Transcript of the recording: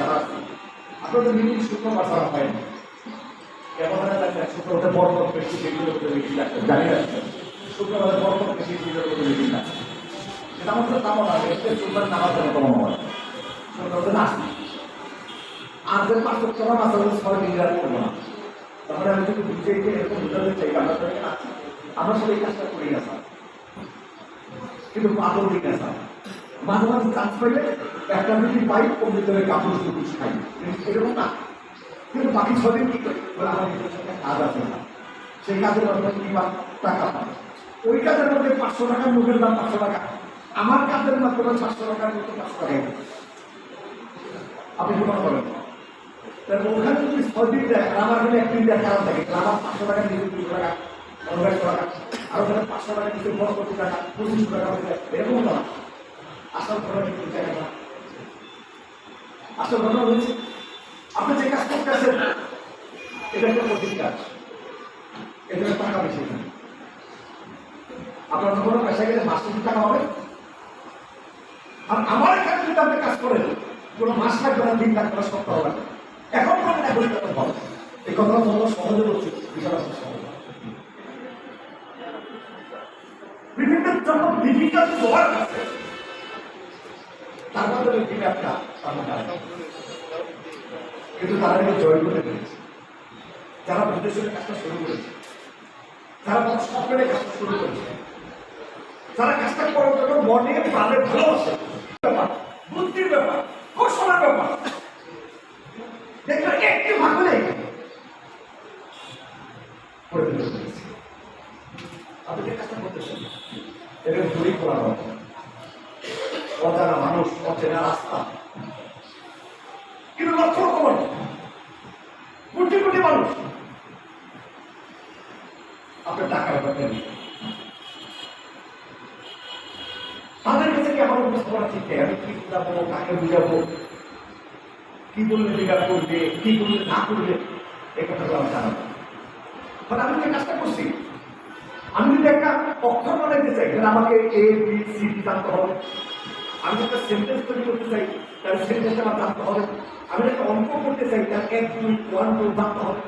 যারা আছে আপনাদের মিনিট শুক্রবার ছাড়া হয় না কেমন শুক্রবারে বড় বেশি সেগুলোর মধ্যে মিটিং রাখতে জানি না শুক্রবারে বড় বেশি সেগুলোর মধ্যে মিটিং রাখতে সেটা আমাদের কামনা এতে শুক্রবার নামাজ কমানো হয় শুক্রবারে না আসি আর যে 5 টাকা মাসে 6 দিন রাত করবো না তাহলে আমি যদি বুঝেইতে এরকম বুঝাতে চাই আমরা সবাই এই কাজটা করি না স্যার কিন্তু আদৌ দিই না স্যার মাঝে মাঝে চান্স পাইলে একটা যদি পাই ওর ভিতরে কাপড় টুকুর খাই এরকম না কিন্তু বাকি 6 দিন কি করি আমার ভিতরে কাজ আছে না সেই কাজের মধ্যে কি টাকা পাই ওই কাজের মধ্যে 500 টাকার মুখের দাম 500 টাকা আমার কাজের মাধ্যমে 500 টাকার মতো 500 টাকা আপনি প্রমাণ করেন ওখানে যদি 6 দিন দেয় আমার যদি 1 দিন দেয় কারণ থাকে আমার 500 টাকা নিচে 200 টাকা 50 টাকা আর ওখানে 500 টাকা নিচে 50 টাকা 25 টাকা এরকম না আসল ঘটনা কিন্তু জায়গা না আসল ঘটনা হয়েছে আপনি যে কাজ করতেছেন এটা একটা কঠিন কাজ এটা টাকা বেশি আপনার কোনো পেশা গেলে মাস টাকা হবে আর আমার এখানে যদি আপনি কাজ করেন কোনো মাস লাগবে না 3 লাখ টাকা সপ্তাহ হবে এখন মানে না বলতে হবে এই কথাটা বলা সহজে বলছি বিষয়টা সহজ বিভিন্ন জন্য ডিফিকাল্ট ওয়ার্ক আছে তার মধ্যে ব্যক্তি একটা কিন্তু তারা কিন্তু জয় করে ফেলেছে যারা বিদেশের কাজটা শুরু করেছে যারা সরকারের কাজটা শুরু করেছে যারা কাজটা করার জন্য মনে প্রাণে ভালোবাসে ব্যাপার বুদ্ধির ব্যাপার কৌশলের ব্যাপার দেখবেন একটি ভাগ নেই আপনি যে কাজটা করতেছেন এটা দূরী করা হবে অজানা মানুষ অচেনা রাস্তা কিন্তু লক্ষ লক্ষ মানুষ কোটি কোটি মানুষ আপনার টাকার ব্যাপারে তাদের কাছে কি আমার উপস্থাপনা ঠিক নেই আমি কি বুঝাবো কাকে বুঝাবো কি বললে বিকাশ করবে কি বললে না করবে এই কথাগুলো আমি জানাবো মানে আমি যে কাজটা করছি আমি যদি একটা অক্ষর বানাইতে চাই তাহলে আমাকে এ বি সি ডি জানতে হবে আমি একটা সেন্টেন্স তৈরি করতে চাই তাহলে সেন্টেন্সটা আমার জানতে হবে আমি একটা অঙ্ক করতে চাই তাহলে 1 2 1 2 জানতে হবে